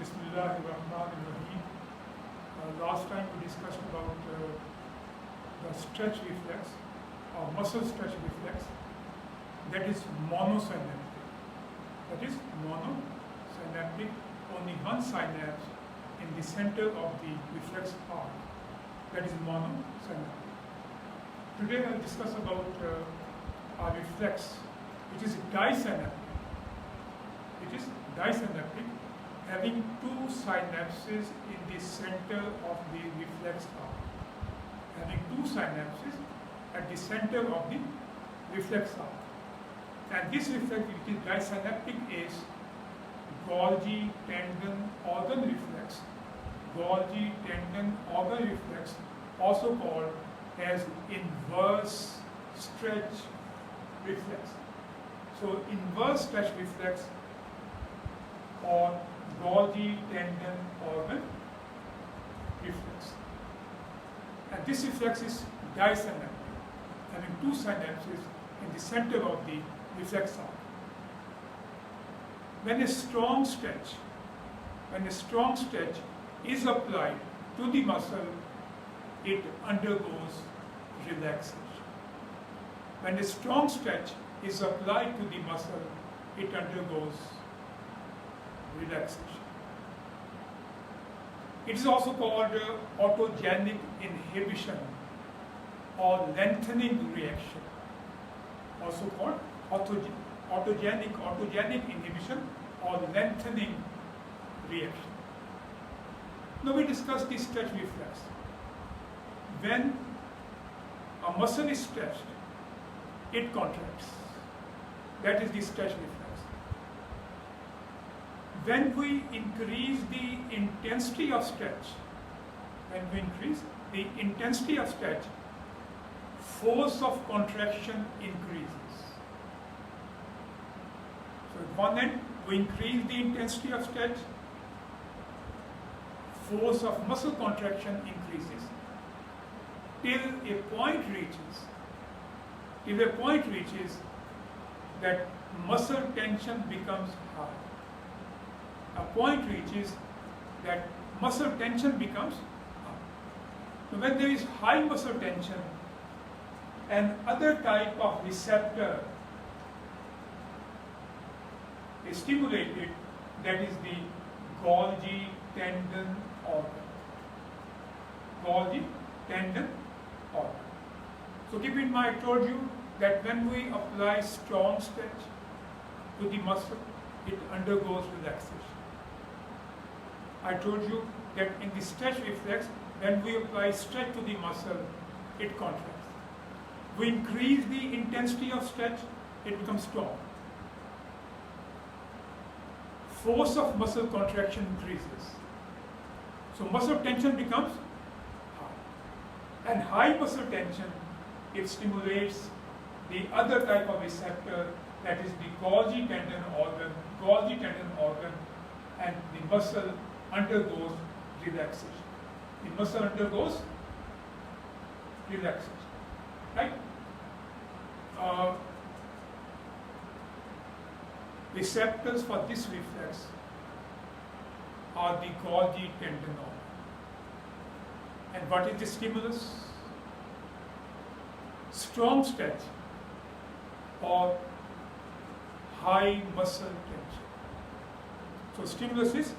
Bismillahirrahmanirrahim. Last time we discussed about the stretch reflex or muscle stretch reflex, that is monosynaptic. That is monosynaptic, only one synapse in the center of the reflex arc. That is monosynaptic. Today I'll discuss about a reflex which is disynaptic. It is disynaptic, having two synapses in the center of the reflex arc. Having two synapses at the center of the reflex arc. And this reflex, which is disynaptic, is Golgi tendon organ reflex. Golgi tendon organ reflex, also called as inverse stretch reflex. So inverse stretch reflex or Golgi tendon organ reflex. And this reflex is disynaptic, having two synapses in the center of the reflex arc. When a strong stretch is applied to the muscle, it undergoes relaxation. When a strong stretch is applied to the muscle, it undergoes relaxation. It is also called autogenic inhibition or lengthening reaction. Also called autogenic inhibition or lengthening reaction. Now we discuss the stretch reflex. When a muscle is stretched, it contracts. That is the stretch reflex. When we increase the intensity of stretch, force of contraction increases. So at one end, we increase the intensity of stretch, force of muscle contraction increases till a point reaches that muscle tension becomes high. A point reaches that muscle tension becomes high. So when there is high muscle tension, an other type of receptor is stimulated, that is the Golgi tendon organ. Golgi tendon organ. So keep in mind, I told you that when we apply strong stretch to the muscle, it undergoes relaxation. I told you that in the stretch reflex, when we apply stretch to the muscle, it contracts. We increase the intensity of stretch, it becomes strong. Force of muscle contraction increases. So muscle tension becomes high. And high muscle tension, it stimulates the other type of receptor, that is the Golgi tendon organ, and the muscle undergoes relaxation. The muscle undergoes relaxation. Right? Receptors for this reflex are the Golgi tendon organ. And what is the stimulus? Strong stretch or high muscle tension. So stimulus is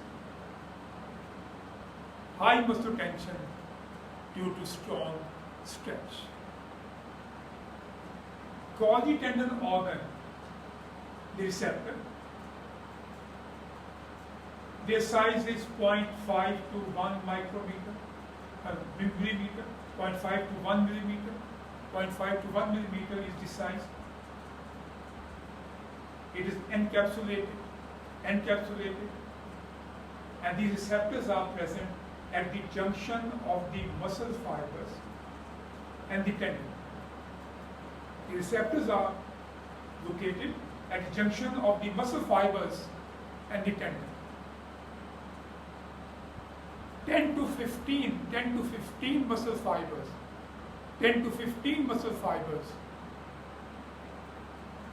high muscle tension due to strong stretch. Golgi tendon organ, the receptor, their size is 0.5 to 1 millimeter, 0.5 to 1 millimeter. 0.5 to 1 millimeter is the size. It is encapsulated, and these receptors are present at the junction of the muscle fibers and the tendon. The receptors are located at the junction of the muscle fibers and the tendon. 10 to 15 muscle fibers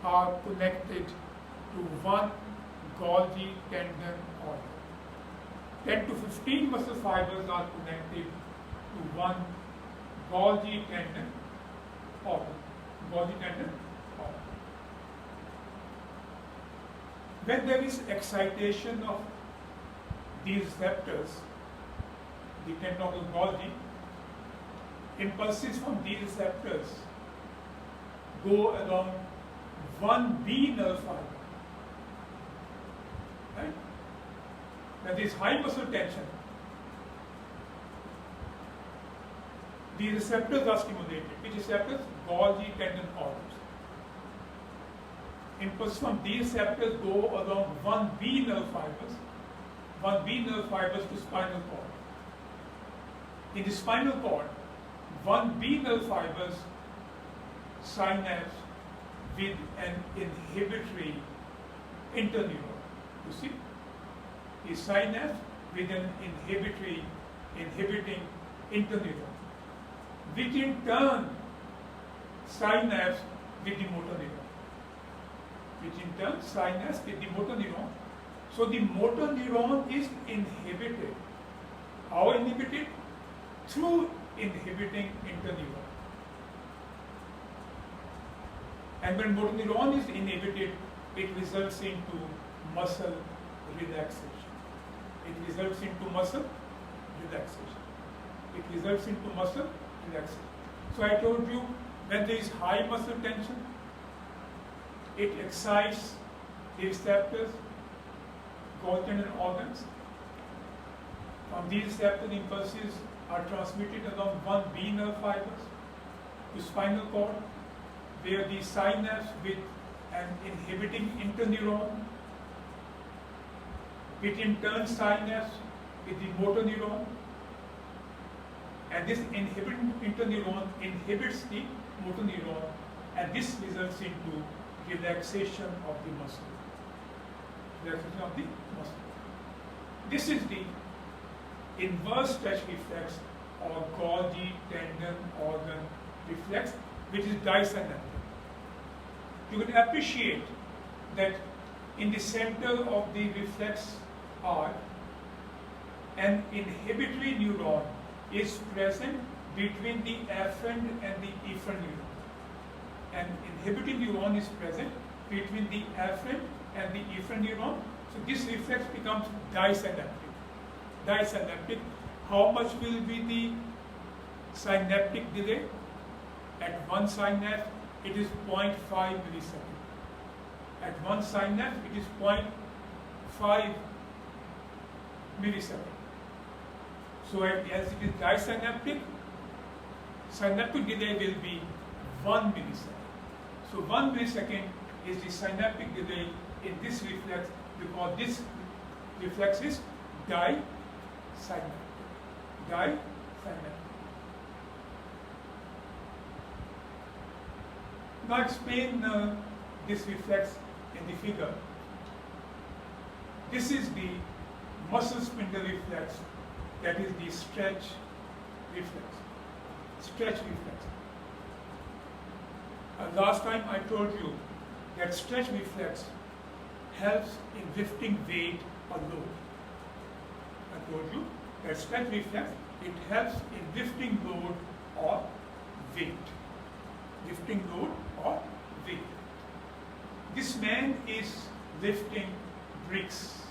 are connected to one Golgi tendon organ. 10 to 15 muscle fibers are connected to one Golgi tendon organ. Golgi tendon organ. When there is excitation of these receptors, the tendon organ Golgi, impulses from these receptors go along one B nerve fiber. Right? When there is high muscle tension, the receptors are stimulated. Which receptors? Golgi tendon organs. Impulses from these receptors go along one B nerve fibers to spinal cord. In the spinal cord, one B nerve fibers synapse with an inhibitory interneuron. You see? The synapse with an inhibiting interneuron, which in turn synapse with the motor neuron. So the motor neuron is inhibited. How inhibited? Through inhibiting interneuron. And when motor neuron is inhibited, it results into muscle relaxation. So I told you, when there is high muscle tension, it excites the receptors, Golgi tendon organs. From these receptor impulses are transmitted along one B nerve fibers to spinal cord, where the synapse with an inhibiting interneuron, which in turn synapse with the motor neuron, and this inhibiting interneuron inhibits the motor neuron, and this results into relaxation of the muscle. This is the inverse stretch reflex or Golgi tendon organ reflex, which is disynaptic. You can appreciate that in the center of the reflex arc, an inhibitory neuron is present between the afferent and the efferent neuron. An inhibiting neuron is present between the afferent and the efferent neuron. So this reflex becomes disynaptic. How much will be the synaptic delay? At one synapse, it is 0.5 millisecond. At one synapse, it is 0.5 millisecond. So as it is disynaptic, synaptic delay will be 1 millisecond. So 1 millisecond is the synaptic delay in this reflex, because this reflex is disynaptic. Now explain this reflex in the figure. This is the muscle spindle reflex, that is the stretch reflex. Last time I told you that stretch reflex helps in lifting weight or load. I told you that stretch reflex, it helps in lifting load or weight. This man is lifting bricks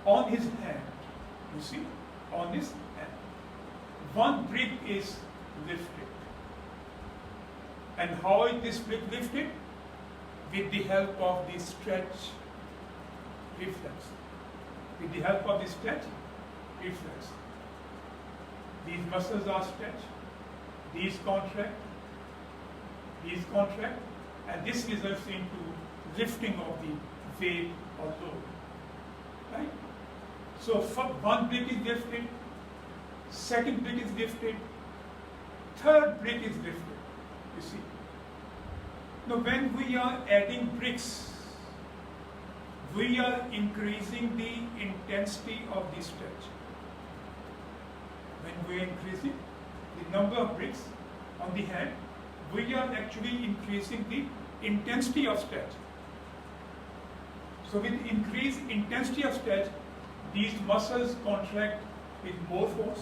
on his hand. You see, on his hand. One brick is lifted. And how is this brick lifted? With the help of the stretch reflex. These muscles are stretched, these contract, and this results into lifting of the weight or load. Right? So one brick is lifted, second brick is lifted, third brick is lifted. You see. Now when we are adding bricks, we are increasing the intensity of the stretch. When we are increasing the number of bricks on the hand, we are actually increasing the intensity of stretch. So with increased intensity of stretch, these muscles contract with more force.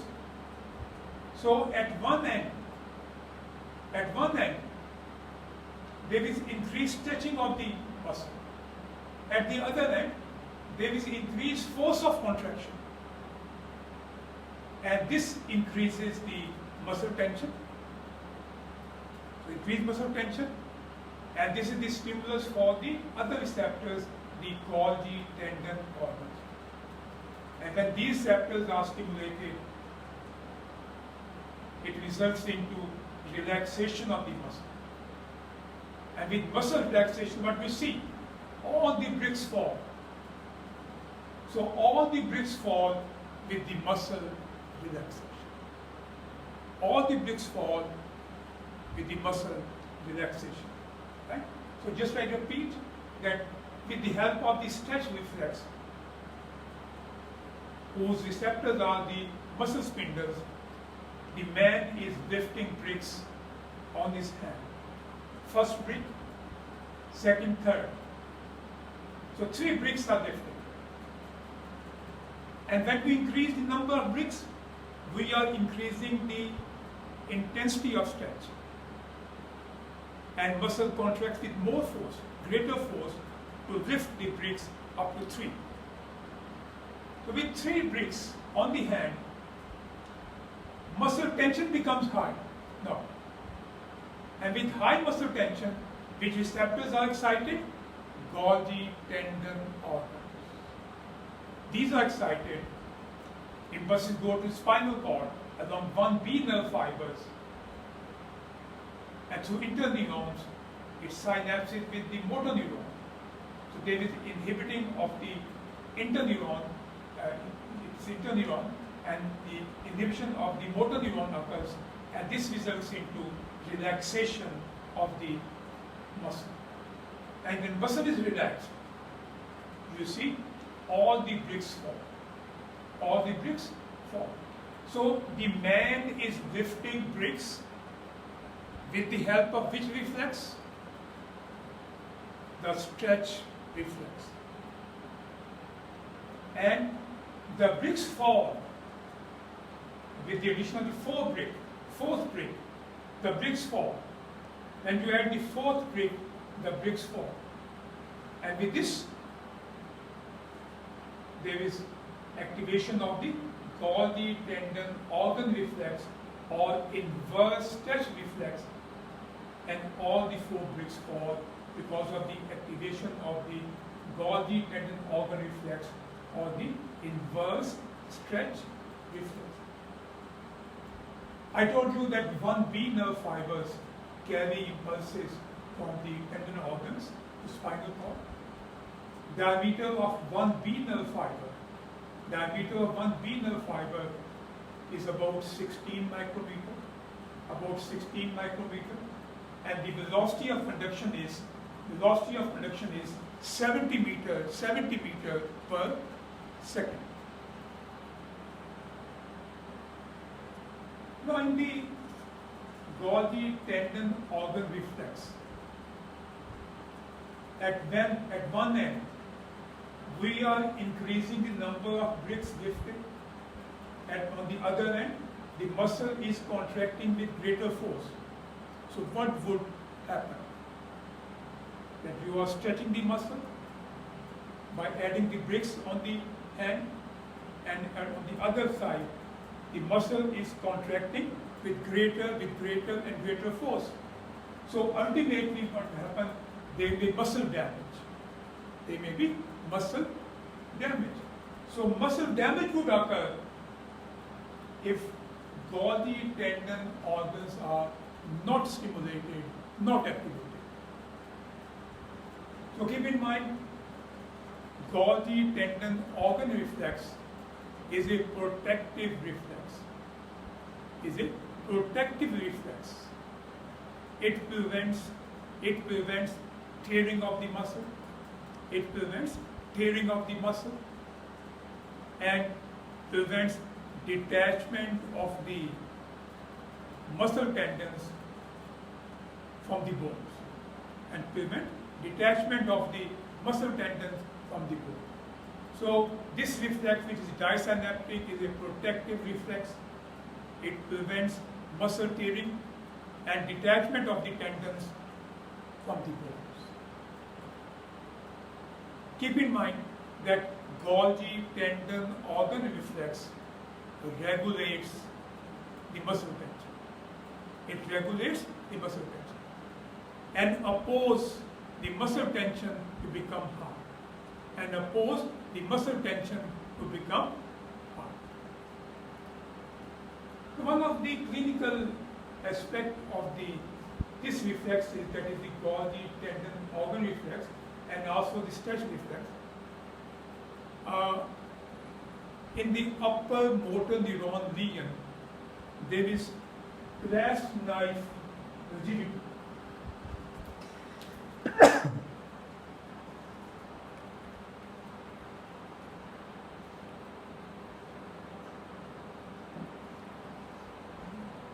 So at one end, there is increased stretching of the muscle. At the other end, there is increased force of contraction. And this increases the muscle tension. So increased muscle tension. And this is the stimulus for the other receptors, the Golgi tendon organs. And when these receptors are stimulated, it results into relaxation of the muscle. And with muscle relaxation, what we see, all the bricks fall. So all the bricks fall with the muscle relaxation. All the bricks fall with the muscle relaxation. Right? So just I repeat that with the help of the stretch reflex, whose receptors are the muscle spindles, the man is lifting bricks on his hand. First brick, second, third. So 3 bricks are lifted. And when we increase the number of bricks, we are increasing the intensity of stretch. And muscle contracts with more force, greater force, to lift the bricks up to 3. So with 3 bricks on the hand, muscle tension becomes high. No. And with high muscle tension, which receptors are excited? Golgi tendon organs. These are excited. Impulses go to spinal cord along 1B nerve fibers, and through interneurons, it synapses with the motor neuron. So there is inhibiting of the interneuron, and the inhibition of the motor neuron occurs, and this results into relaxation of the muscle. And when muscle is relaxed, you see all the bricks fall. All the bricks fall. So the man is lifting bricks with the help of which reflex? The stretch reflex. And the bricks fall with the additional 4th brick, the bricks fall. When you add the 4th brick, the bricks fall. And with this, there is activation of the Golgi tendon organ reflex or inverse stretch reflex, and all the 4 bricks fall because of the activation of the Golgi tendon organ reflex or the inverse stretch reflex. I told you that 1B nerve fibers carry impulses from the tendon organs to spinal cord. Diameter of 1B nerve fiber is about 16 micrometer, and the velocity of conduction is 70 meter per second. Now in the Golgi tendon organ reflex, at one end, we are increasing the number of bricks lifted, and on the other end, the muscle is contracting with greater force. So what would happen? That you are stretching the muscle by adding the bricks on the hand, and on the other side, the muscle is contracting with greater and greater force. So ultimately what will happen, there may be muscle damage. So muscle damage would occur if Golgi tendon organs are not stimulated, not activated. So keep in mind, Golgi tendon organ reflex is a protective reflex. It prevents tearing of the muscle. And prevents detachment of the muscle tendons from the bones, and prevent detachment of the muscle tendons from the bone. So this reflex, which is disynaptic, is a protective reflex. It prevents muscle tearing and detachment of the tendons from the bones. Keep in mind that Golgi tendon organ reflex regulates the muscle tension. It regulates the muscle tension and oppose the muscle tension to become hard, and oppose the muscle tension to become hard. So one of the clinical aspect of this reflex is that is the Golgi tendon organ reflex and also the stretch reflex. In the upper motor neuron region, there is clasp knife rigidity.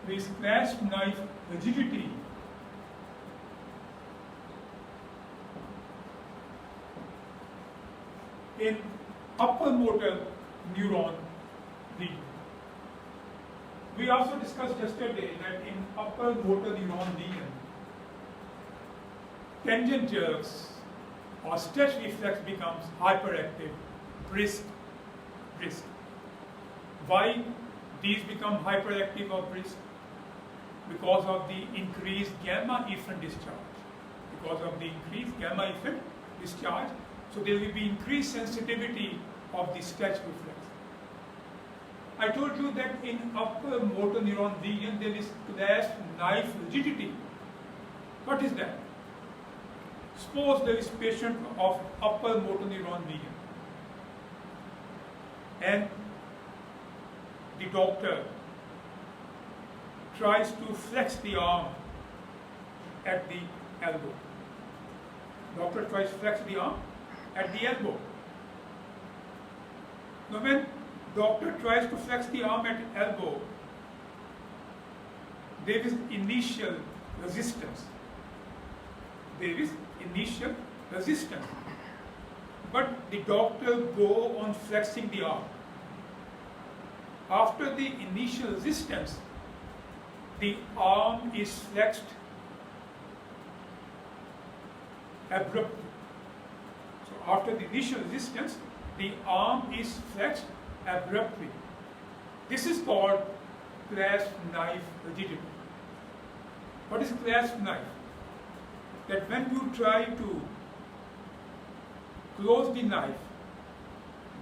There is clasp knife rigidity in upper motor neuron region. We also discussed yesterday that in upper motor neuron region, tangent jerks or stretch reflex becomes hyperactive, brisk. Why these become hyperactive or brisk? Because of the increased gamma efferent discharge. Because of the increased gamma efferent discharge, so there will be increased sensitivity of the stretch reflex. I told you that in upper motor neuron region there is clasp knife rigidity. What is that? Suppose there is patient of upper motor neuron region and the doctor tries to flex the arm at the elbow. Doctor tries to flex the arm at the elbow. Now when doctor tries to flex the arm at elbow, there is initial resistance. There is initial resistance. But the doctor go on flexing the arm. After the initial resistance, the arm is flexed abruptly. So after the initial resistance, the arm is flexed abruptly. This is called clasp knife rigidity. What is clasp knife? That when you try to close the knife,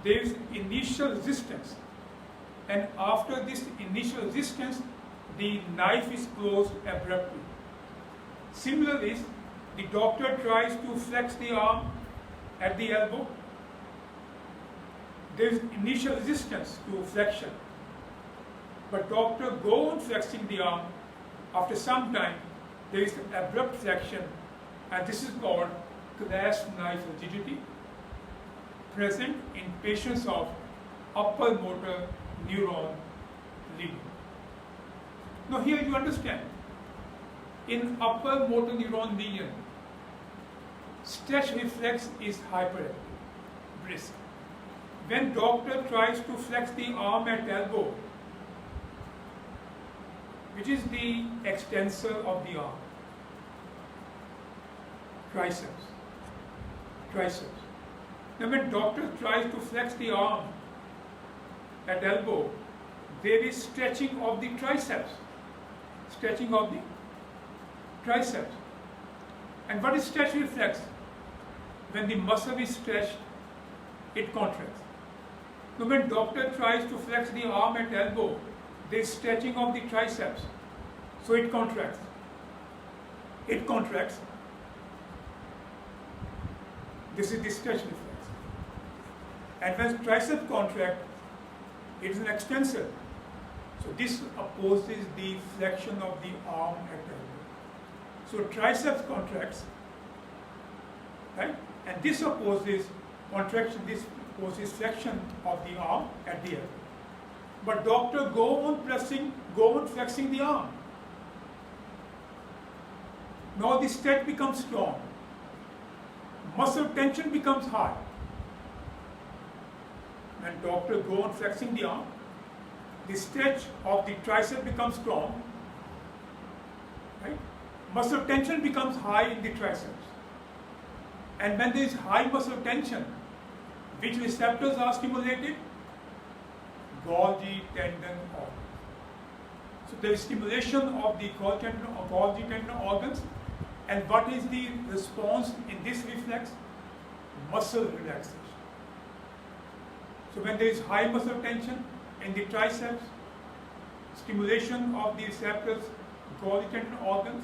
there is initial resistance, and after this initial resistance, the knife is closed abruptly. Similarly, the doctor tries to flex the arm at the elbow. There is initial resistance to flexion, but doctor go on flexing the arm. After some time, there is abrupt flexion, and this is called clasp knife rigidity, present in patients of upper motor neuron region. Now here you understand, in upper motor neuron region, stretch reflex is hyperactive, brisk. When doctor tries to flex the arm at elbow, which is the extensor of the arm, triceps. Now when doctor tries to flex the arm at elbow, there is stretching of the triceps. And what is stretch reflex? When the muscle is stretched, it contracts. Now when doctor tries to flex the arm at elbow, there is stretching of the triceps, so it contracts. This is the stretch reflex. And when triceps contract, it is an extensor. So this opposes the flexion of the arm at elbow. So triceps contracts, right? And this opposes contraction, this opposes flexion of the arm at the elbow. But doctor go on flexing the arm. Now the stretch becomes strong. Muscle tension becomes high. when doctor go on flexing the arm, the stretch of the tricep becomes strong, right? Muscle tension becomes high in the triceps. And when there is high muscle tension, which receptors are stimulated? Golgi tendon organs. So there is stimulation of the Golgi tendon organs. And what is the response in this reflex? Muscle relaxation. So when there is high muscle tension in the triceps, stimulation of the receptors, Golgi tendon organs,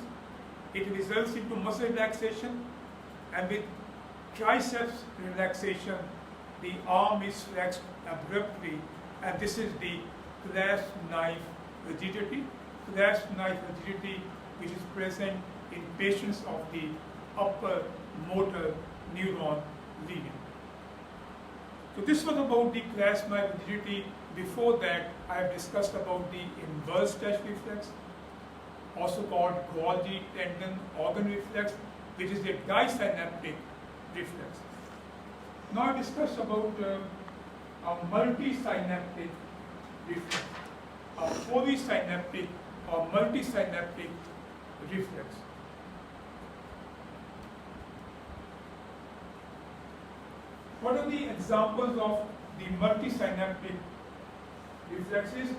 it results into muscle relaxation, and with triceps relaxation, the arm is flexed abruptly, and this is the clasp knife rigidity. Clasp knife rigidity which is present in patients of the upper motor neuron lesion. So this was about the clasp knife rigidity. Before that, I have discussed about the inverse stretch reflex, also called Golgi tendon organ reflex, which is a disynaptic reflex. Now I discuss about a multisynaptic reflex, a polysynaptic or multisynaptic reflex. What are the examples of the multisynaptic reflexes?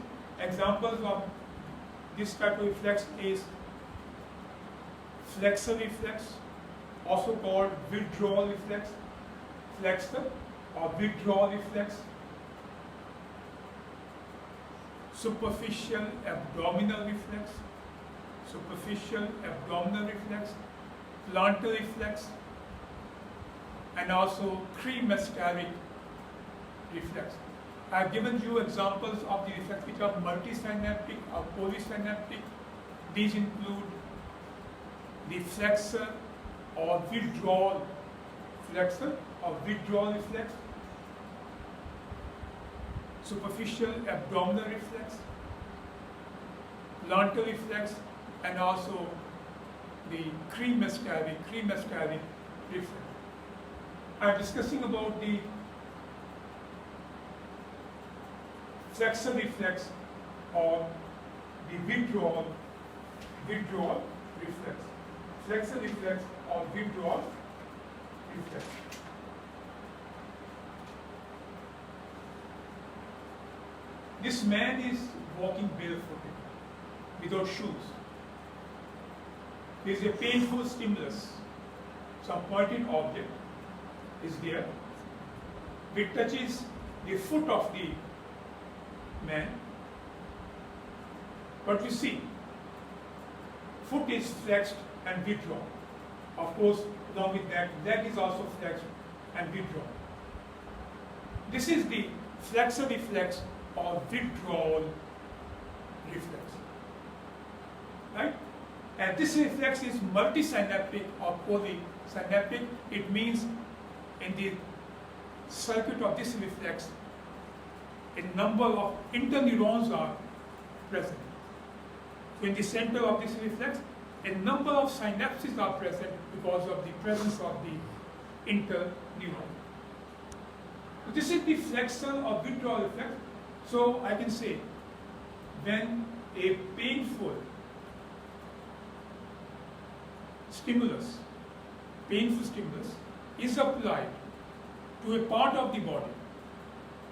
Examples of this type of reflex is flexor reflex, also called withdrawal reflex, flexor or withdrawal reflex, superficial abdominal reflex, superficial abdominal reflex, plantar reflex, and also cremasteric reflex. I have given you examples of the reflex which are multisynaptic or polysynaptic. These include the flexor or withdrawal flexor or withdrawal reflex, superficial abdominal reflex, plantar reflex, and also the cremasteric reflex. I am discussing about the flexor reflex or the withdrawal reflex. Flexor reflex or withdrawal reflex. This man is walking barefooted, without shoes. There is a painful stimulus. Some pointed object is there, which touches the foot of the man. But you see, foot is flexed and withdrawn. Of course, along with that, leg is also flexed and withdrawn. This is the flexor reflex or withdrawal reflex. Right? And this reflex is multisynaptic or polysynaptic. It means in the circuit of this reflex, a number of interneurons are present. So in the center of this reflex, a number of synapses are present because of the presence of the interneuron. So this is the flexor or withdrawal reflex. So I can say when a painful stimulus is applied to a part of the body,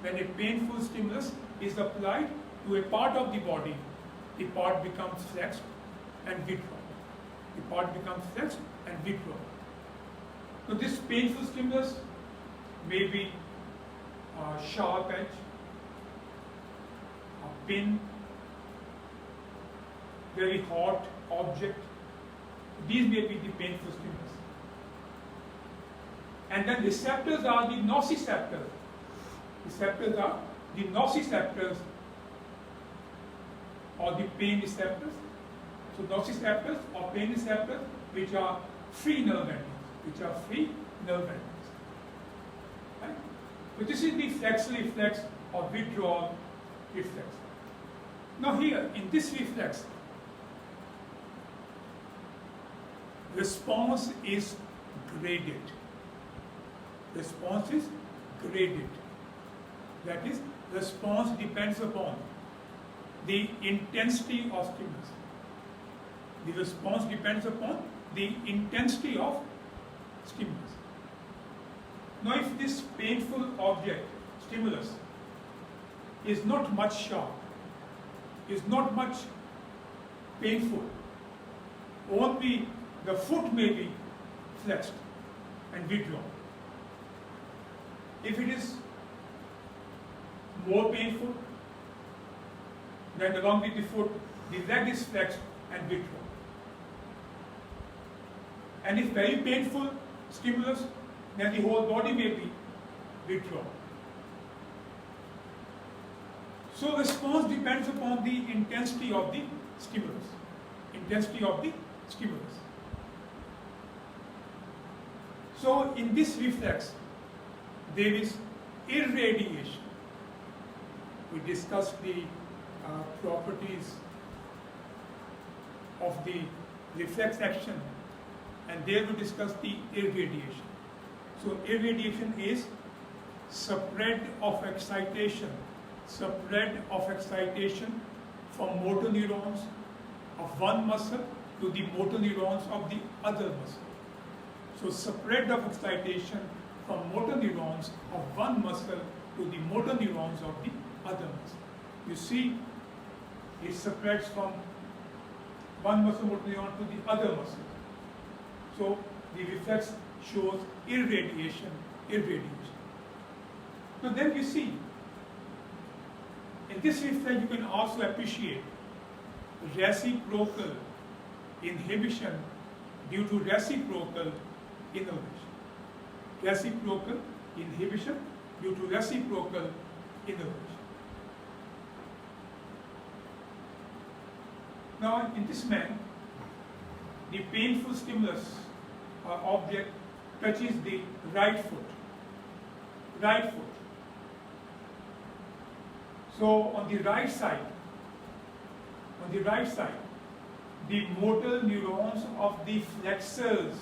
when a painful stimulus is applied to a part of the body, the part becomes flexed and withdrawn. The part becomes flexed and withdrawn. So this painful stimulus may be a sharp edge, a pin, very hot object. These may be the painful stimulus. And then receptors are the nociceptors. Receptors are the nociceptors or the pain receptors. So nociceptors or pain receptors which are free nerve endings, Right? So this is the flexor reflex or withdrawal reflex. Now here in this reflex, response is graded. Response is graded. That is, response depends upon the intensity of stimulus. The response depends upon the intensity of stimulus. Now, if this painful object, stimulus, is not much sharp, is not much painful, only the foot may be flexed and withdrawn. If it is more painful, then along with the foot, the leg is flexed and withdrawn. And if very painful stimulus, then the whole body may be withdrawn. So response depends upon the intensity of the stimulus. Intensity of the stimulus. So in this reflex, there is irradiation. We discussed the properties of the reflex action, and there we discussed the irradiation. So irradiation is spread of excitation from motor neurons of one muscle to the motor neurons of the other muscle. So spread of excitation from motor neurons of one muscle to the motor neurons of the other muscle. You see, it spreads from one muscle motor neuron to the other muscle. So the reflex shows irradiation. So then you see, in this reflex you can also appreciate reciprocal inhibition due to reciprocal innervation. Reciprocal inhibition due to reciprocal innervation. Now, in this man, the painful stimulus object touches the right foot. So on the right side, the motor neurons of the flexors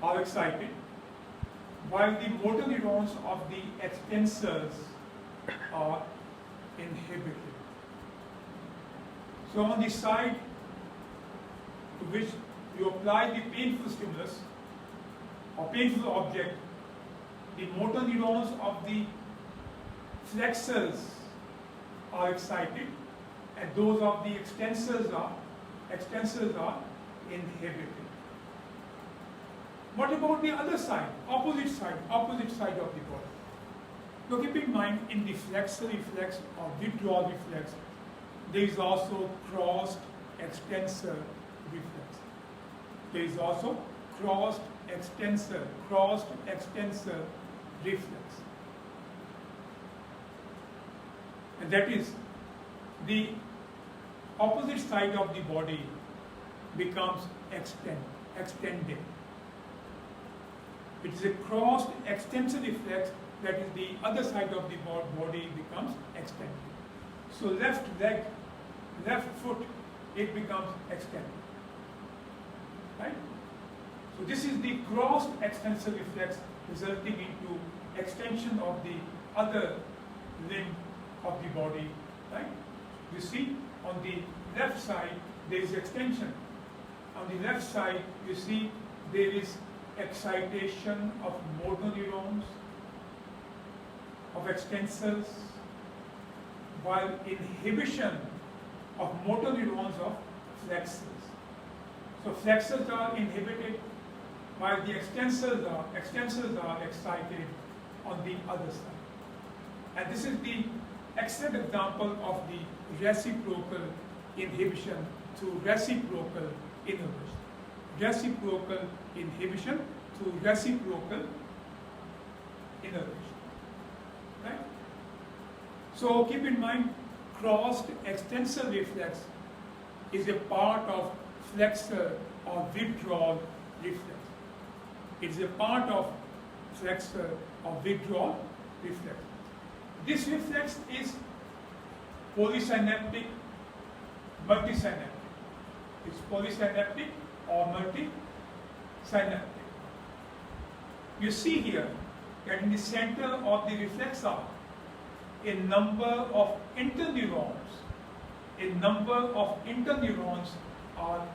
are excited, while the motor neurons of the extensors are inhibited. So on the side to which you apply the painful stimulus or painful object, the motor neurons of the flexors are excited, and those of the extensors are inhibited. What about the other side, opposite side of the body? Now keep in mind, in the flexor reflex or withdrawal reflex, there is also crossed extensor reflex. There is also crossed extensor reflex. And that is, the opposite side of the body becomes extended. It is a crossed extensor reflex, that is, the other side of the body becomes extended. So left leg, left foot, it becomes extended. Right? So this is the crossed extensor reflex resulting into extension of the other limb of the body. Right? You see, on the left side there is extension. On the left side you see there is excitation of motor neurons, of extensors, while inhibition of motor neurons of flexors. So flexors are inhibited while the extensors are excited on the other side. And this is the excellent example of the reciprocal inhibition through reciprocal innervation. Reciprocal inhibition through reciprocal innervation. Right? So keep in mind, crossed extensor reflex is a part of flexor or withdrawal reflex. It is a part of flexor or withdrawal reflex. This reflex is polysynaptic, multisynaptic. It's polysynaptic or multisynaptic. You see here that in the center of the reflex arc, a number of interneurons are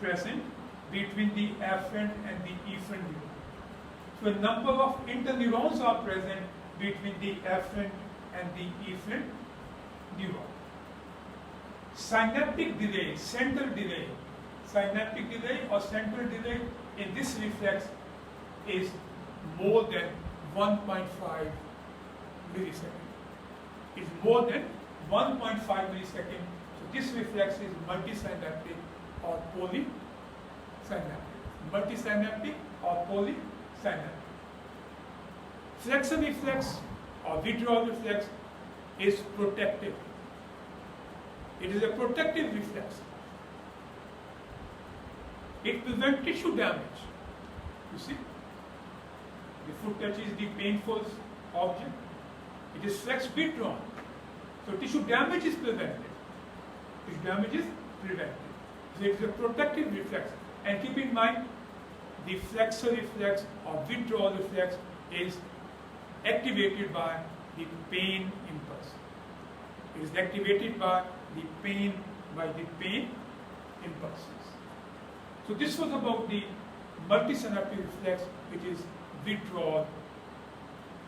present between the afferent and the efferent neuron. So a number of interneurons are present between the afferent and the efferent neuron. Synaptic delay, central delay, synaptic delay or central delay in this reflex is more than 1.5 millisecond. It's more than 1.5 millisecond. So this reflex is multisynaptic or polysynaptic. Multisynaptic or polysynaptic. Flexion reflex or withdrawal reflex is protective. It is a protective reflex. It prevents tissue damage. You see, the foot touches the painful object. It is flex withdrawn. So tissue damage is prevented. Tissue damage is prevented. So it is a protective reflex. And keep in mind, the flexor reflex or withdrawal reflex is activated by the pain impulse. It is activated by the pain impulses. So this was about the multisynaptic reflex, which is withdrawal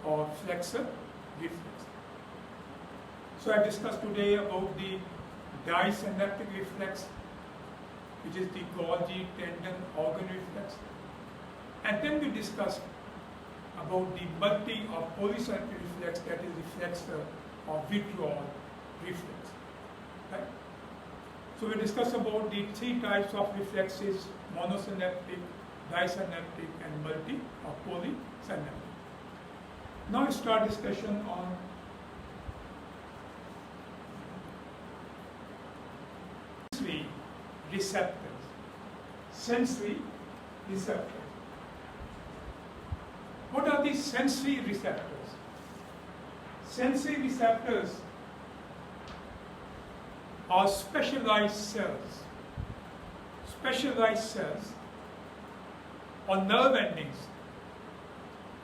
or flexor reflex. So I discussed today about the disynaptic reflex, which is the Golgi tendon organ reflex. And then we discussed about the multi or polysynaptic reflex, that is the flexor or withdrawal reflex. Right? So we discussed about the three types of reflexes: monosynaptic, disynaptic, and multi or polysynaptic. Now we start discussion on sensory receptors. Sensory receptors. What are these sensory receptors? Sensory receptors are specialized cells or nerve endings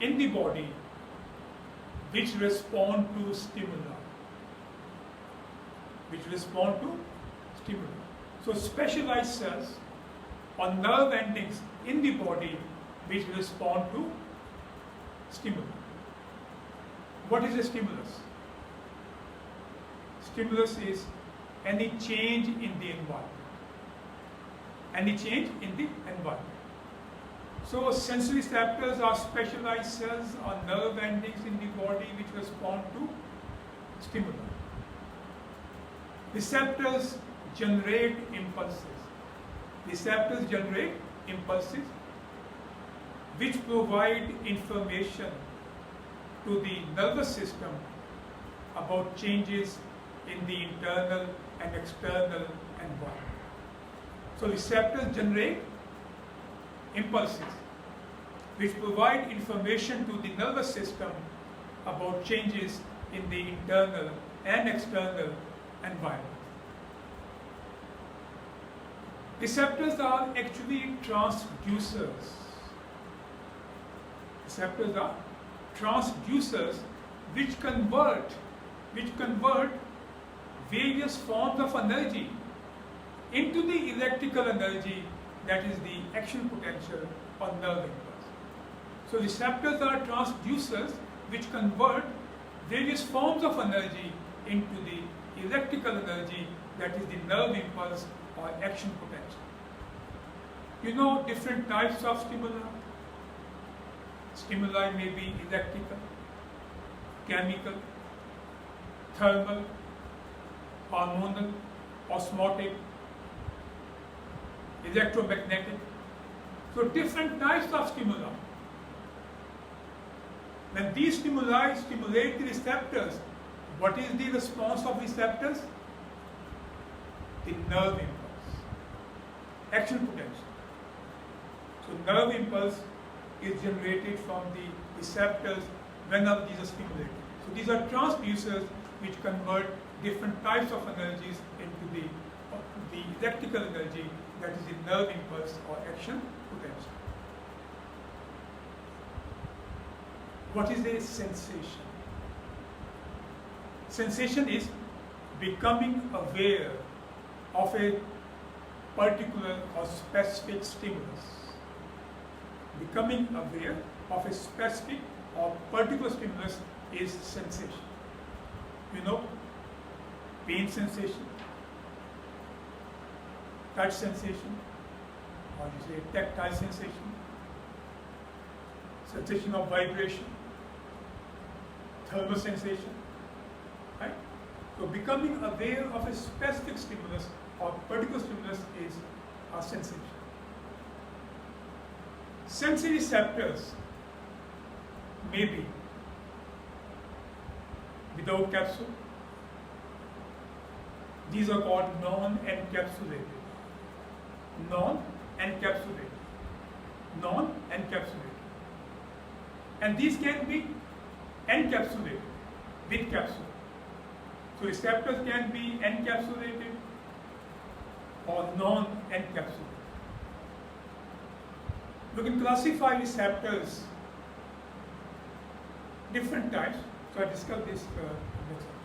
in the body which respond to stimuli. So specialized cells or nerve endings in the body which respond to stimuli. What is a stimulus? Stimulus is any change in the environment. So sensory receptors are specialized cells or nerve endings in the body which respond to stimuli. Receptors generate impulses. Which provide information to the nervous system about changes in the internal and external environment. So receptors generate impulses which provide information to the nervous system about changes in the internal and external environment. Receptors are actually transducers. Receptors are transducers which convert various forms of energy into the electrical energy, that is the action potential or nerve impulse. So receptors are transducers which convert various forms of energy into the electrical energy, that is the nerve impulse or action potential. You know different types of stimuli. Stimuli may be electrical, chemical, thermal, hormonal, osmotic, electromagnetic. So different types of stimuli. When these stimuli stimulate the receptors, what is the response of receptors? The nerve impulse, action potential. So nerve impulse is generated from the receptors whenever these are stimulated. So these are transducers which convert different types of energies into the electrical energy, that is the nerve impulse or action potential. What is a sensation? Sensation is becoming aware of a particular or specific stimulus. Becoming aware of a specific or particular stimulus is sensation. You know, pain sensation, touch sensation, or you say tactile sensation, sensation of vibration, thermal sensation, right? So becoming aware of a specific stimulus or particular stimulus is a sensation. Sensory receptors may be without capsule. These are called non-encapsulated. Non-encapsulated. Non-encapsulated. And these can be encapsulated with capsule. So receptors can be encapsulated or non-encapsulated. We can classify receptors different types. So I discussed this next.